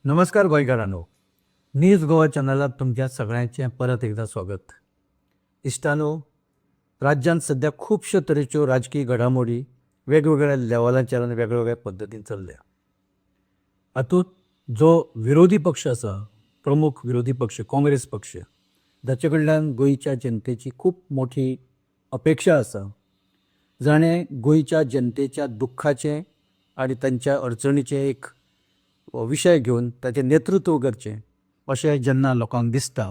नमस्कार गोंयकारांनो. न्यूज गोवा चॅनलात तुमच्या सगळ्यांचें परत एकदा स्वागत. इश्टानो, राज्यांत सध्या खुबश्यो तरेच्यो राजकीय घडामोडी वेगवेगळ्या लेवलांचेर आनी वेगवेगळ्या पद्दतीन चल्ल्या. हातूंत जो विरोधी पक्ष आसा, प्रमुख विरोधी पक्ष काँग्रेस पक्ष, जाचे कडल्यान गोंयच्या जनतेची खूब मोठी अपेक्षा आसा. जाणें गोंयच्या जनतेच्या दुख्खाचें आनी तांच्या अडचणीचें एक विशय घेवन ताचें नेतृत्व करचें अशें जेन्ना लोकांक दिसता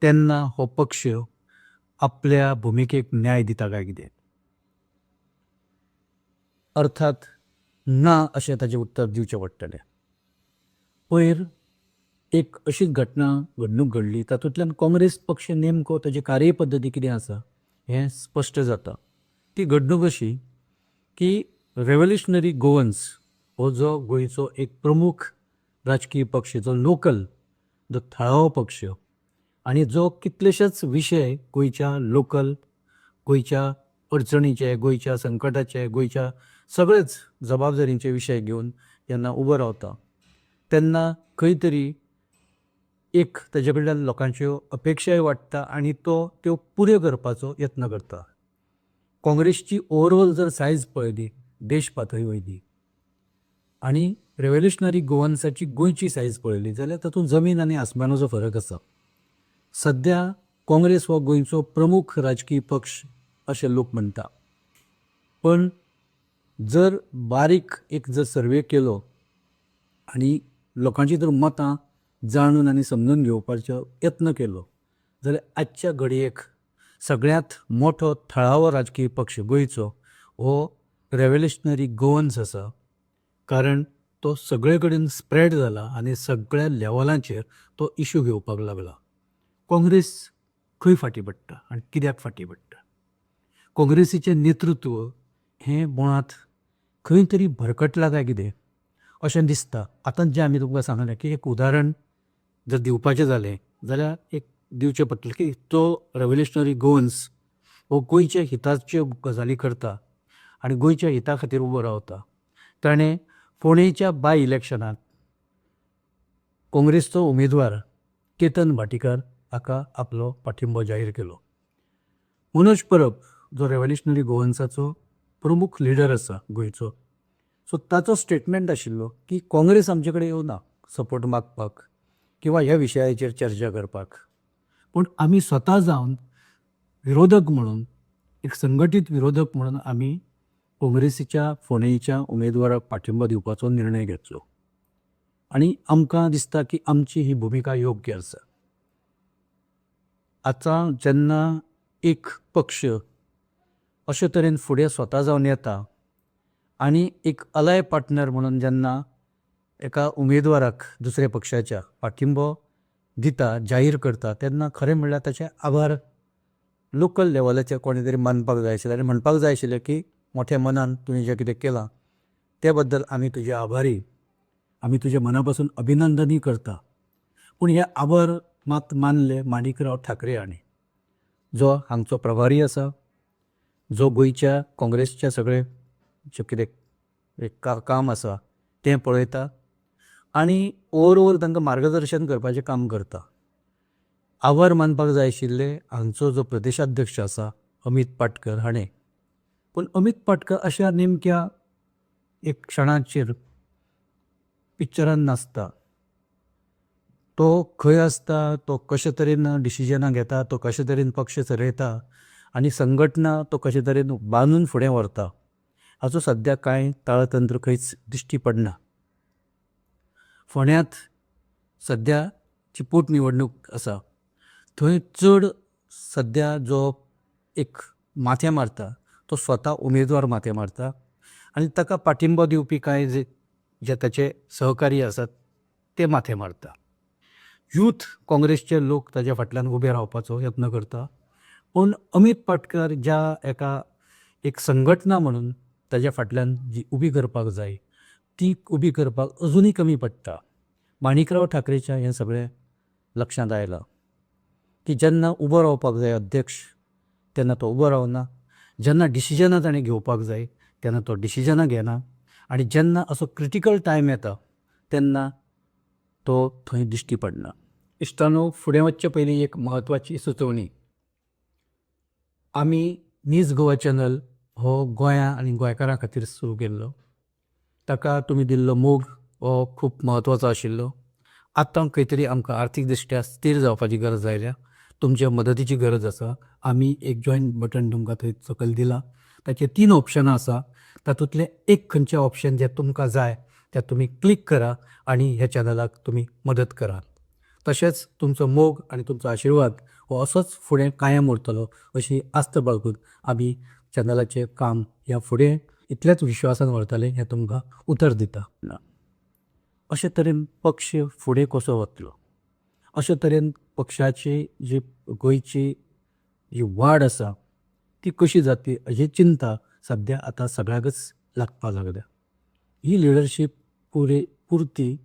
तेन्ना हो पक्ष आपल्या भुमिकेक न्याय दिता काय कितें? अर्थात ना अशें ताचें उत्तर दिवचें पडटलें. पयर एक अशीच घडणूक घडली, तातूंतल्यान काँग्रेस पक्ष नेमको ताची कार्यपद्दती कितें आसा हें स्पश्ट जाता. ती घडणूक अशी की रेव्होल्युशनरी गोवन्स हो जो गोंयचो एक प्रमुख राजकीय पक्ष, जो लोकल, जो थळावो पक्ष आनी जो कितलेशेच विशय गोंयच्या लोकल, गोंयच्या अडचणीचे, गोंयच्या संकटाचे, गोंयच्या सगळेच जबाबदारीचे विशय घेवन जेन्ना उबो रावता तेन्ना खंय तरी एक ताजे कडल्यान लोकांच्यो अपेक्षाय वाडटा आनी तो त्यो पुऱ्यो करपाचो यत्न करता. काँग्रेसची ओवरऑल जर सायज पळयली देश पातळी वयली आनी रेव्होल्युशनरी गोवन्साची गोंयची सायज पळयली जाल्यार तातूंत जमीन आनी आसमानाचो फरक आसा. सद्या काँग्रेस हो गोंयचो प्रमुख राजकीय पक्ष अशें लोक म्हणटा. पण जर बारीक एक जर सर्वे केलो आनी लोकांची जर मतां जाणून आनी समजून घेवपाचो यत्न केलो जाल्यार आजच्या घडयेक सगळ्यांत मोठो थळावो राजकीय पक्ष गोंयचो हो रेव्होल्युशनरी गोवन्स आसा. कारण तो सगळे कडेन स्प्रेड जाला आनी सगळ्या लेवलांचेर तो इशू घेवपाक लागला. काँग्रेस खंय फाटी पडटा आनी कित्याक फाटी पडटा? काँग्रेसीचें नेतृत्व हें मुळांत खंय तरी भरकटलां काय कितें अशें दिसता. आतां जें आमी तुमकां सांगलें की एक उदाहरण जर दिवपाचें जालें जाल्यार एक दिवचें पडटलें की तो रेव्होल्युशनरी गोवन्स हो गोंयच्या हिताच्यो गजाली करता आनी गोंयच्या हिता खातीर उबो रावता. ताणें फोंडेच्या बाय इलेक्शनांत काँग्रेसचो उमेदवार केतन भाटीकार हाका आपलो पाठिंबो जाहीर केलो. मनोज परब जो रेव्होल्युशनरी गोवन्साचो प्रमुख लिडर आसा गोंयचो, सो ताचो स्टेटमेंट आशिल्लो की काँग्रेस आमचे कडेन येवना सपोर्ट मागपाक किंवा ह्या विशयाचेर चर्चा करपाक, पूण आमी स्वता जावन विरोधक म्हणून, एक संघटीत विरोधक म्हणून आमी काँग्रेसीच्या फोंडेच्या उमेदवाराक पाठिंबो दिवपाचो निर्णय घेतलो आनी आमकां दिसता की आमची ही भुमिका योग्य आसा. आतां जेन्ना एक पक्ष अशे तरेन फुडें स्वता जावन येता आनी एक अलाय पार्टनर म्हणून जेन्ना एका उमेदवाराक दुसऱ्या पक्षाच्या पाठिंबो दिता, जाहीर करता, तेन्ना खरें म्हणल्यार ताचे आभार लोकल लेवलाचेर कोणे तरी मानपाक जाय आशिल्लें आनी म्हणपाक जाय आशिल्लें की मोठ्या मनान तुवें जें कितें केलां ते बद्दल आमी तुजे आभारी, आमी तुजे मना पासून अभिनंदनय करता. पूण हे आभार मात मानले माणिकराव ठाकरे हांणी, जो हांगचो प्रभारी आसा, जो गोंयच्या काँग्रेसच्या सगळे जें कितें एक काम आसा तें पळयता आनी ओवरऑल तांकां मार्गदर्शन करपाचें काम करता. आभार मानपाक जाय आशिल्ले हांगचो जो प्रदेशाध्यक्ष आसा अमीत पाटकर हाणें. पूण अमीत पाटकर अशा नेमक्या एक क्षणाचेर पिक्चरान नासता. तो खंय आसता, तो कशे तरेन डिसिजनां घेता, तो कशे तरेन पक्ष चलयता आनी संघटना तो कशे तरेन बांदून फुडें व्हरता हाचो सद्या कांय ताळतंत्र खंयच दिश्टी पडना. फोंड्यांत सद्याची पोटनिवडणूक आसा, थंय चड सद्या जो एक माथ्या मारता तो स्वता उमेदवार माथ्या मारता आनी ताका पाठिंबो दिवपी कांय जे ताचे सहकारी आसात ते माथ्या मारता. यूथ काँग्रेसचे लोक ताच्या फाटल्यान उबे रावपाचो यत्न करता. पूण अमीत पाटकर ज्या एका एक संघटना म्हणून ताच्या फाटल्यान जी उबी करपाक जाय ती उबी करपाक अजुनूय कमी पडटा. माणिकराव ठाकरेच्या हें सगळें लक्षांत आयलां की जेन्ना उबो रावपाक जाय अध्यक्ष तेन्ना तो उबो रावना, जेन्ना डिसिजनां ताणें घेवपाक जाय तेन्ना तो डिसिजनां घेना आनी जेन्ना असो क्रिटिकल टायम येता तेन्ना तो थंय दिश्टी पडना. इश्टानो, फुडें वचचे पयलीं एक म्हत्वाची सुचोवणी. आमी न्यूज गोवा चॅनल हो गोंया आनी गोंयकारां खातीर सुरू केल्लो. ताका तुमी दिल्लो मोग हो खूब म्हत्वाचो आशिल्लो. आतां खंय तरी आमकां आर्थीक दृश्ट्या स्थिर जावपाची गरज आयल्या. तुमच्या मदतीची गरज आसा. आमी एक जॉयन बटन तुमकां थंय सकयल दिलां. ताचे 3 ऑप्शनां आसा. तातूंतलें एक खंयचें ऑप्शन जें तुमकां जाय तें तुमी क्लिक करा आनी ह्या चॅनलाक तुमी मदत करा. तशेंच तुमचो मोग आनी तुमचो आशिर्वाद हो असोच फुडें कायम उरतलो अशी आस्त बाळगून आमी चॅनलाचें काम ह्या फुडें इतल्याच विश्वासान व्हरतले हें तुमकां उतर दिता. अशे तरेन पक्ष फुडें कसो वतलो, अशे तरेन पक्षाची जी गोंयची जी वाड आसा ती कशी जातली हाची चिंता सद्या आतां सगळ्याकच लागपाक लागल्या. ही लिडरशीप पुरती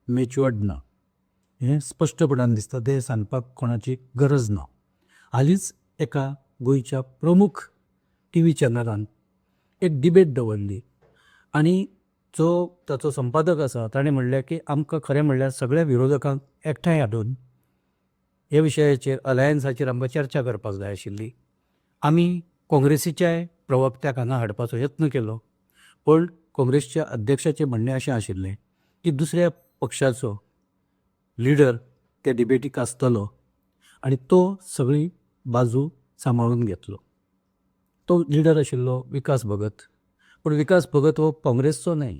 मॅच्युअर्ड ना हें स्पश्टपणान दिसता. तें सांगपाक कोणाची गरज ना. हालींच एका गोंयच्या प्रमुख टीव्ही चॅनलान एक डिबेट दवरली आनी जो ताचो संपादक आसा ताणें म्हणलें की आमकां खरें म्हणल्यार सगळ्या विरोधकांक एकठांय हाडून हे विशयाचेर अलायन्साचेर आमकां चर्चा करपाक जाय आशिल्ली. आमी काँग्रेसीच्याय प्रवक्त्याक हांगा हाडपाचो यत्न केलो, पण काँग्रेसच्या अध्यक्षाचें म्हणणें अशें आशिल्लें की दुसऱ्या पक्षाचो लिडर त्या डिबेटीक आसतलो आनी तो सगळी बाजू सांबाळून घेतलो. तो लिडर आशिल्लो विकास भगत. पूण विकास भगत हो काँग्रेसचो न्हय.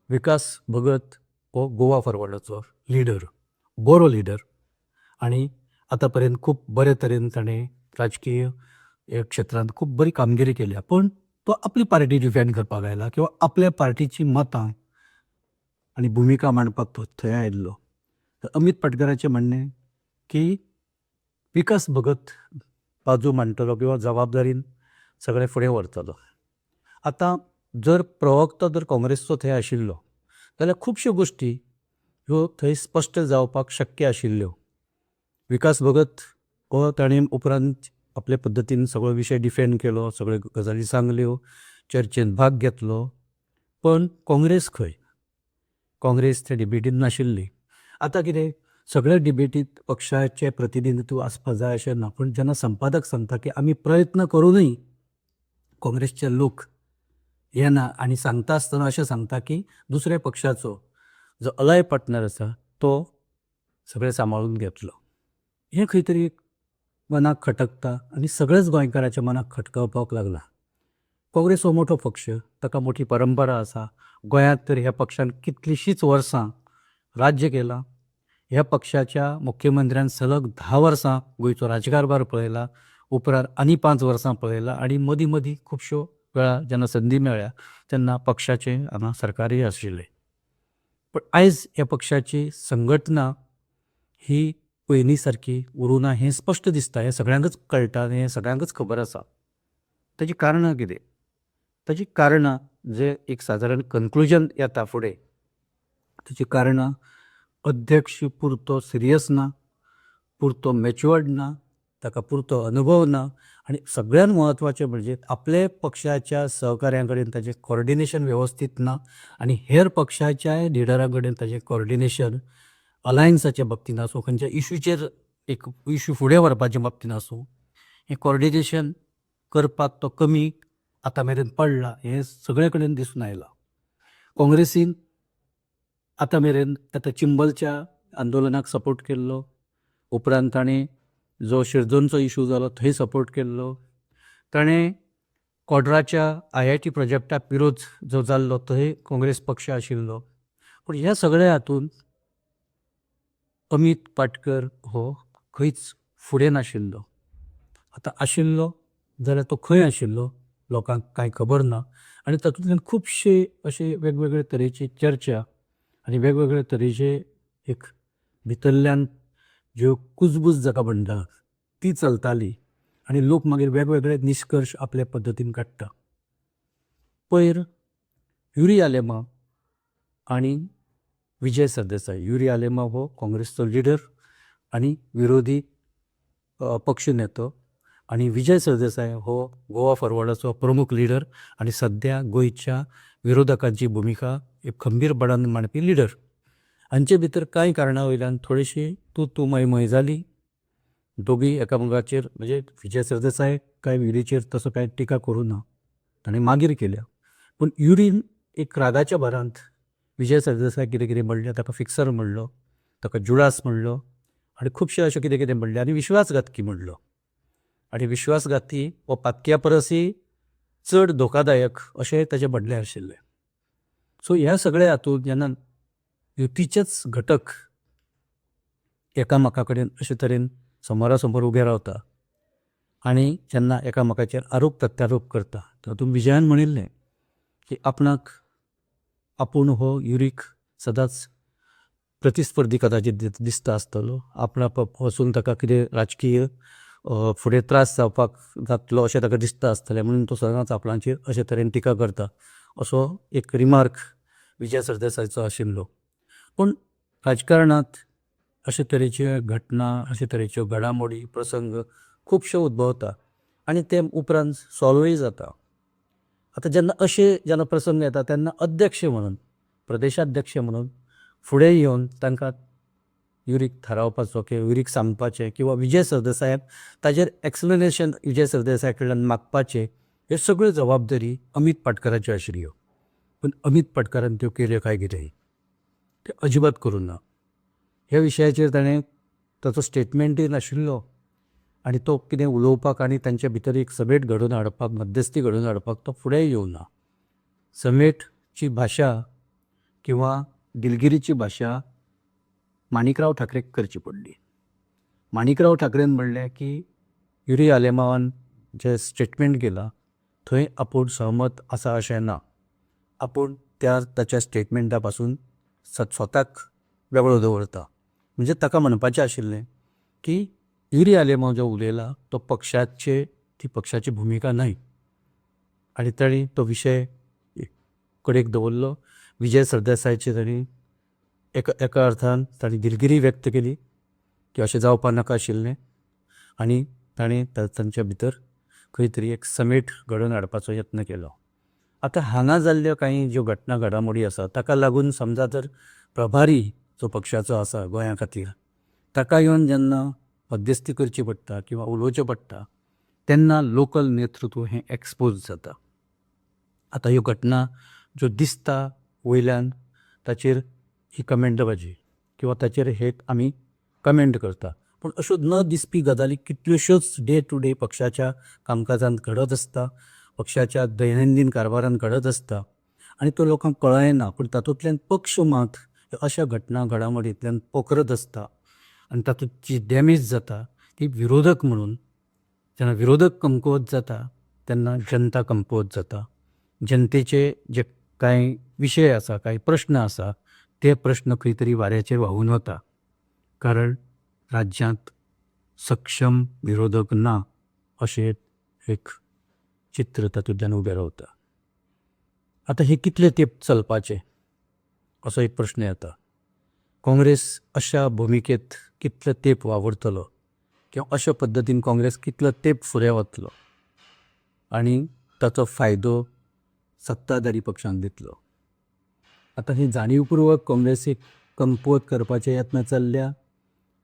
विकास भगत हो गोवा फॉरवर्डाचो लिडर, बरो लिडर. आनी आतां पर्यंत खूब बरे तरेन ताणें राजकीय क्षेत्रांत खूब बरी कामगिरी केल्या. पण तो आपली पार्टी डिफेंड करपाक आयला किंवा आपल्या पार्टीची मतां आनी भुमिका मांडपाक तो थंय आयिल्लो. अमित पाटकराचें म्हणणें की विकास भगत बाजू मांडटलो किंवा जबाबदारीन सगळें फुडें व्हरतलो. आतां जर प्रवक्तो जर काँग्रेसचो थंय आशिल्लो जाल्यार खुबश्यो गोश्टी ह्यो थंय स्पश्ट जावपाक शक्य आशिल्ल्यो. विकास भगत हो ताणें उपरांत आपले पद्दतीन सगळो विशय डिफेंड केलो, सगळ्यो गजाली सांगल्यो, चर्चेंत भाग घेतलो. पण काँग्रेस खंय? काँग्रेस त्या डिबेटींत नाशिल्ली. आतां कितें, सगळ्या डिबेटींत पक्षाचें प्रतिनिधित्व आसपाक जाय अशें ना. पूण जेन्ना संपादक सांगता की आमी प्रयत्न करूनय काँग्रेसचे लोक येना आनी सांगता आसतना अशें सांगता की दुसऱ्या पक्षाचो जो अलाय पार्टनर आसा तो सगळें सांबाळून घेतलो. हें खंय तरी मनाक खटकता आनी सगळेच गोंयकाराच्या मनाक खटकावपाक लागला. काँग्रेस हो मोठो पक्ष, ताका मोठी परंपरा आसा. गोंयांत तर ह्या पक्षान कितलींशींच वर्सां राज्य केलां. ह्या पक्षाच्या मुख्यमंत्र्यान सलग 10 वर्सां गोंयचो राजकारभार पळयला, उपरांत आनी 5 वर्सां पळयला आनी मदीं मदीं खुबश्यो वेळा जेन्ना संदी मेळ्ळ्या तेन्ना पक्षाचें हांगा सरकारूय आशिल्लें. पण आयज ह्या पक्षाची संघटना ही पयलीं सारकी उरूं ना हें स्पश्ट दिसता. हें सगळ्यांकच कळटा आनी हें सगळ्यांकच खबर आसा. ताची कारणां कितें? ताची कारणां जे एक सादारण कन्क्लुजन येता फुडें, ताची कारणां अध्यक्ष पुरतो सिरियस ना, पुरतो मॅच्युअर्ड ना, ताका पुरतो अनुभव ना आनी सगळ्यांत म्हत्वाचें म्हणजे आपल्या पक्षाच्या सहकाऱ्यां कडेन ताचें कॉर्डिनेशन वेवस्थीत ना आनी हेर पक्षाच्याय लिडरां कडेन ताचें कॉर्डिनेशन अलायन्साच्या बाबतींत आसूं, खंयच्या इश्यूचेर एक इश्यू फुडें व्हरपाच्या बाबतींत आसूं, हें कॉर्डिनेशन करपाक तो कमी आतां मेरेन पडला हें सगळे कडेन दिसून आयलां. काँग्रेसीन आतां मेरेन आतां चिंबलच्या आंदोलनाक सपोर्ट केल्लो, उपरांत ताणें जो शिरदोनचो इश्यू जालो थंय सपोर्ट केल्लो, ताणें कॉड्राच्या IIT प्रोजेक्टाक विरोध जो जाल्लो थंय काँग्रेस पक्ष आशिल्लो. पूण ह्या सगळ्या हातूंत अमित पाटकर हो खंयच फुडें नाशिल्लो. आतां आशिल्लो जाल्यार तो खंय आशिल्लो लोकांक कांय खबर ना आनी तातूंतल्यान खुबशे अशे वेगवेगळे तरेची चर्चा आनी वेगवेगळे तरेचे एक भितरल्यान ज्यो कुजबूज जाका म्हणटा ती चलताली आनी लोक मागीर वेगवेगळे निश्कर्श आपल्या पद्दतीन काडटा. पयर युरी आलेमा आनी विजय सरदेसाय. युरी आलेमा हो काँग्रेसचो लिडर आनी विरोधी पक्ष नेतो आनी विजय सरदेसाय हो गोवा फॉरवर्डाचो प्रमुख लिडर आनी सद्या गोंयच्या विरोधकांची भुमिका एक खंबीरपणान मांडपी लिडर. हांचे भितर कांय कारणां वयल्यान थोडीशी तूं मय जाली. दोगी एकामेकाचेर म्हणजे विजय सरदेसाय कांय युरीचेर तसो कांय टिका करूं ना, ताणें मागीर केल्या. पूण युरीन एक रागाच्या भरांत विजय सरदेसाय कितें कितें म्हणलें, ताका फिक्सर म्हणलो, ताका जुडास म्हणलो आनी खुबशें अशें कितें कितें म्हणलें आनी विश्वासघातकी म्हणलो. आनी विश्वासघाती हो पातक्या परसय चड धोकादायक अशें ताचें म्हणणें आशिल्लें. सो ह्या सगळ्या हातूंत जेन्ना युतीचेच घटक एकामेका कडेन अशे तरेन समोरासमोर उबे रावता आनी जेन्ना एकामेकाचेर आरोप प्रत्यारोप करता, तातूंत विजयान म्हणिल्लें की आपणाक आपूण हो युरीक सदांच प्रतिस्पर्धी कदाचित दिसता आसतलो. आपणाक वचून ताका कितें राजकीय फुडें त्रास जावपाक जातलो अशें ताका दिसता आसतलें, म्हणून तो सदांच आपणाचेर अशे तरेन टिका करता असो एक रिमार्क विजय सरदेसायचो आशिल्लो. पूण राजकारणांत अशे तरेच्यो घटना, अशे तरेच्यो घडामोडी प्रसंग खुबश्यो उद्भवता आनी ते उपरांत सॉल्वय जाता. आतां जेन्ना प्रसंग येता तेन्ना अध्यक्ष म्हणून, प्रदेशाध्यक्ष म्हणून फुडें येवन तांकां युरीक थारावपाचो किंवा युरीक सांगपाचें किंवा विजय सरदेसायाक ताजेर एक्सप्लेनेशन विजय सरदेसाय कडल्यान मागपाचें, ह्यो सगळ्यो जबाबदारी अमीत पाटकराच्यो आशिल्ल्यो. पूण अमीत पाटकरान त्यो केल्यो काय कितें? ते अजिबात करूं ना. ह्या विशयाचेर ताणें ताचो स्टेटमेंटूय नाशिल्लो आनी तो कितें उलोवपाक आनी तांचे भितर एक समेट घडोवन हाडपाक, मध्यस्थी घडोवन हाडपाक तो फुडें येवना. समेटची भाशा किंवा दिलगिरीची भाशा माणिकराव ठाकरेक करची पडली. माणिकराव ठाकरेन म्हणलें की युरी आलेमावान जें स्टेटमेंट केलां थंय आपूण सहमत आसा अशें ना. आपूण ताच्या स्टेटमेंटा पासून स्वताक वेगळो दवरता. म्हणजे ताका म्हणपाचें आशिल्लें की युरी आलेमाव जो उलयला तो ती पक्षाची भुमिका न्हय. आनी ताणी तो विशय कडेक दवरलो. विजय सरदेसायचे ताणी एका अर्थान ताणी दिलगिरी व्यक्त केली की अशें जावपा नाका आशिल्लें आनी ताणें तांच्या भितर खंय तरी एक समेट घडोवन हाडपाचो यत्न केलो. आतां हांगा जाल्ल्यो कांय ज्यो घटना घडामोडी आसा ताका लागून समजा जर प्रभारी जो पक्षाचो आसा गोंया खातीर ताका येवन जेन्ना मध्यस्थी करची पडटा किंवा उलोवचें पडटा तेन्ना लोकल नेतृत्व हें एक्सपोज जाता. आतां ह्यो घटना ज्यो दिसता वयल्यान ताचेर ही कमेंटबाजी किंवा ताचेर हे आमी कमेंट करता. पूण अश्यो न दिसपी गजाली कितल्योश्योच डे टू डे पक्षाच्या कामकाजांत घडत आसता, पक्षाच्या दैनंदीन कारभारांत घडत आसता आनी तो लोकांक कळयना. पूण तातूंतल्यान पक्ष मात अशा घटना घडामोडींतल्यान पोखरत आसता आनी तातूंत जी डॅमेज जाता ती विरोधक म्हणून. जेन्ना विरोधक कमकुवत जाता तेन्ना जनता कमकुवत जाता. जनतेचे जे कांय विशय आसा, कांय प्रश्न आसा ते प्रश्न खंय तरी वाऱ्याचेर व्हांवून वता. कारण राज्यांत सक्षम विरोधक ना अशें एक चित्र तातूंतल्यान उबें रावता. आतां हे कितले तेंप चलपाचें असो एक प्रश्न येता. काँग्रेस अशा भुमिकेंत कितलो तेंप वावुरतलो किंवा अशा पद्दतीन काँग्रेस कितलो तेंप फुडें वतलो आनी ताचो फायदो सत्ताधारी पक्षांक दितलो. आतां हे जाणीवपूर्वक काँग्रेसीक कमकुवत करपाचे यत्न चल्ल्या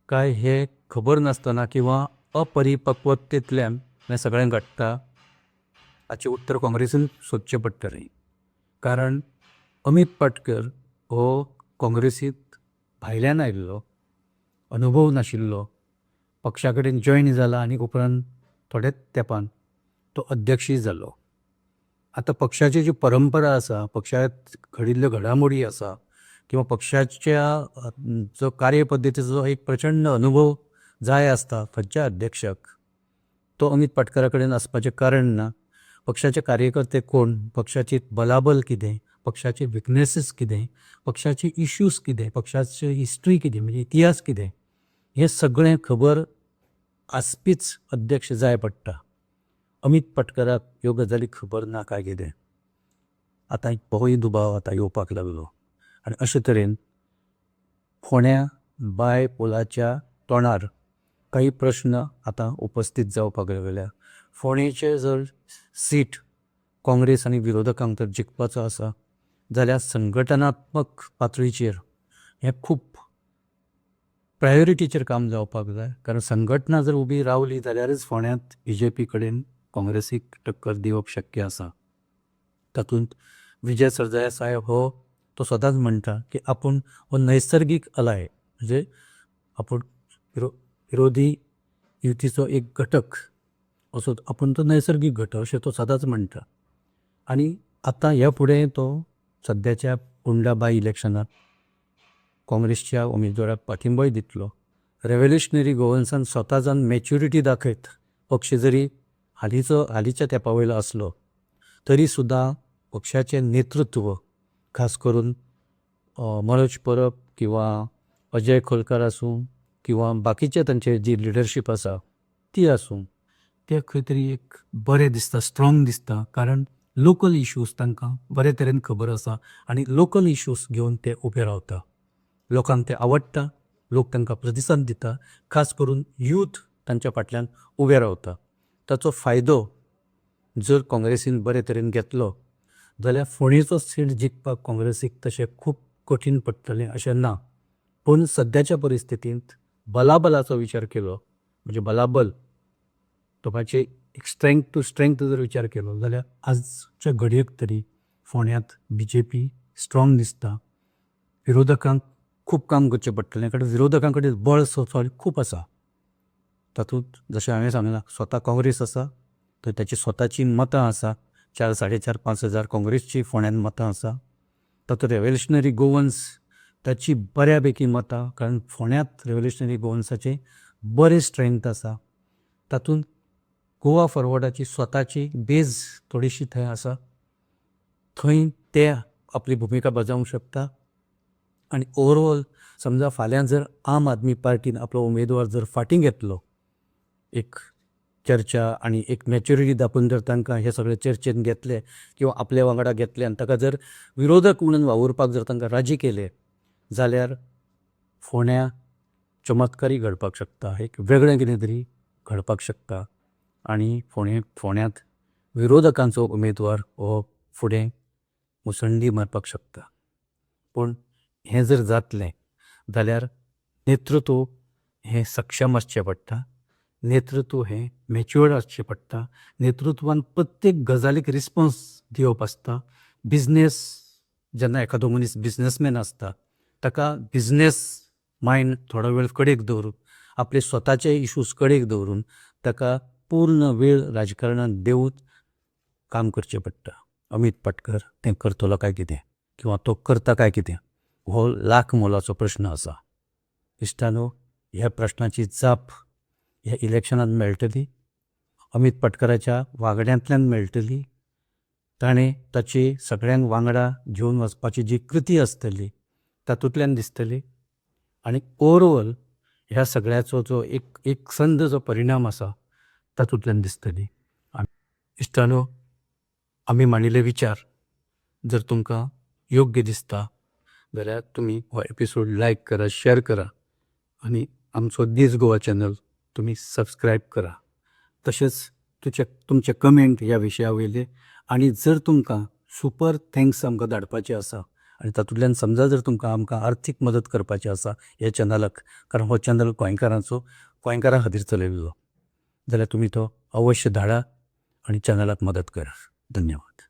काय हे खबर नासतना किंवा अपरिपक्वतेंतल्यान हें सगळें घडटा हाचें उत्तर काँग्रेसीन सोदचें पडटलें. कारण अमीत पाटकर हो काँग्रेसींत भायल्यान आयिल्लो, अनुभव नाशिल्लो, पक्षा कडेन जॉयन जाला आनी उपरांत थोड्याच तेंपान तो अध्यक्षय जालो. आतां पक्षाची जी परंपरा आसा, पक्षांत घडिल्ल्यो घडामोडी आसा किंवा पक्षाच्या जो कार्यपद्दतीचो एक प्रचंड अनुभव जाय आसता खंयच्या अध्यक्षाक तो अमीत पाटकरा कडेन आसपाचें कारण ना. पक्षाचे कार्यकर्ते कोण, पक्षाची बलाबल कितें, पक्षाचे विकनेसीस कितें, पक्षाचे इश्यूज कितें, पक्षाची हिस्ट्री कितें म्हणजे इतिहास कितें हें सगळें खबर आसपीच अध्यक्ष जाय पडटा. अमीत पाटकराक ह्यो गजाली खबर ना काय कितें. आतां होय दुबाव आतां येवपाक लागलो आनी अशे तरेन फोंड्या बाय पोलाच्या तोंडार काही प्रश्न आतां उपस्थित जावपाक लागल्या. फोंडेचें जर सीट काँग्रेस आनी विरोधकांक जर जिखपाचो आसा जाल्यार संघटनात्मक पातळीचेर हें खूब प्रायोरिटीचेर काम जावपाक जाय. कारण संघटना जर उबी रावली जाल्यारच फोंड्यांत BJP कडेन काँग्रेसीक टक्कर दिवप शक्य आसा. तातूंत विजय सरदेसाय तो सदांच म्हणटा की आपूण हो नैसर्गीक अलाय, म्हणजे आपूण विरोधी युतीचो एक घटक असो, आपूण तो नैसर्गीक घटक अशें तो सदांच म्हणटा. आनी आतां ह्या फुडें तो सद्याच्या फोंडा बाय इलेक्शनांत काँग्रेसच्या उमेदवाराक पाठिंबोय दितलो. रेव्होल्युशनरी गोवन्सान स्वता जावन मॅच्युरिटी दाखयत पक्ष जरी हालींच्या तेंपा वयलो आसलो तरी सुद्दां पक्षाचें नेतृत्व खास करून मनोज परब किंवा अजय खोलकार आसूं किंवा बाकीचे तांचे जी लिडरशीप आसा ती आसूं, ते खंय तरी एक बरें दिसता, स्ट्रॉंग दिसता. कारण लोकल इश्यूज तांकां बरे तरेन खबर आसा आनी लोकल इश्यूज घेवन ते उबे रावता. लोकांक ते आवडटा, लोक तांकां प्रतिसाद दिता, खास करून यूथ तांच्या फाटल्यान उबे रावता. ताचो फायदो जर काँग्रेसीन बरे तरेन घेतलो जाल्यार फोंडेचो सीट जिखपाक काँग्रेसीक तशें खूब कठीण पडटलें अशें ना. पूण सद्याच्या परिस्थितींत बलाबलाचो विचार केलो, म्हणजे बलाबल तोपाची एक स्ट्रेंथ टू स्ट्रेंथ जर विचार केलो जाल्यार आजच्या घडयेक तरी फोंड्यांत BJP स्ट्रॉंग दिसता. विरोधकांक खूब काम करचें पडटलें, कारण विरोधकां कडेन बळ खूब आसा. तातूंत जशें हांवें सांगलां, स्वता काँग्रेस आसा तर ताची स्वताची मतां आसा. 4-4.5-5 हजार काँग्रेसची फोंड्यांत मतां आसा. तातूंत रेव्होल्युशनरी गोवन्स ताची बऱ्यापैकी मतां, कारण फोंड्यांत रेव्होल्युशनरी गोवन्साचें बरें स्ट्रेंथ आसा. तातूंत गोवा फॉरवर्डाची स्वताची बेज थोडीशी थंय आसा, थंय ते आपली भुमिका बजावंक शकता. आनी ओवरऑल समजा फाल्यां जर आम आदमी पार्टीन आपलो उमेदवार जर फाटीं घेतलो, एक चर्चा आनी एक मॅच्युरिटी दाखोवन जर तांकां हे सगळे चर्चेन घेतले किंवा आपल्या वांगडा घेतले आनी ताका जर विरोधक म्हणून वावुरपाक जर तांकां राजी केले जाल्यार फोंड्या चमत्कारी घडपाक शकता, एक वेगळें कितें तरी घडपाक शकता. आनी फोंड्यांत विरोधकांचो उमेदवार हो फुडें मुसंडी मारपाक शकता. पूण हें जर जातलें जाल्यार नेतृत्व हें सक्षम आसचें पडटा, नेतृत्व हें मॅच्युअर्ड आसचें पडटा. नेतृत्वान प्रत्येक गजालीक रिस्पॉन्स दिवप आसता. बिजनेस जेन्ना एखादो मनीस बिजनेसमॅन आसता ताका बिजनेस मायंड थोडो वेळ कडेक दवरून आपले स्वताचे इश्यूज कडेक दवरून ताका पूर्ण वेळ राजकारणांत देऊन काम करचें पडटा. अमित पाटकर तें करतलो काय कितें, किंवा तो करता काय कितें, हो लाख मोलाचो प्रश्न आसा. इश्टानो, ह्या प्रश्नाची जाप ह्या इलेक्शनांत मेळटली. अमित पाटकराच्या वागड्यांतल्यान मेळटली. ताणें ताची सगळ्यांक वांगडा घेवन वचपाची जी कृती आसतली तातूंतल्यान दिसतली. आनी ओवरऑल ह्या सगळ्याचो जो एक संद जो परिणाम आसा तातूंतल्यान दिसतली. इश्टानो, आमी मांडिल्ले विचार जर तुमकां योग्य दिसता जाल्यार तुमी हो एपिसोड लायक करा, शेअर करा आनी आमचो दीस गोवा चॅनल तुमी सबस्क्रायब करा. तशेंच तुमचे कमेंट ह्या विशया वयले, आनी जर तुमकां सुपर थँक्स आमकां धाडपाचे आसा आनी तातूंतल्यान समजा जर तुमकां आमकां आर्थीक मदत करपाची आसा ह्या चॅनलाक, कारण हो चॅनल गोंयकारां खातीर चलयल्लो, जाल्यार तुमी तो अवश्य धाडा आनी चॅनलाक मदत करा. धन्यवाद.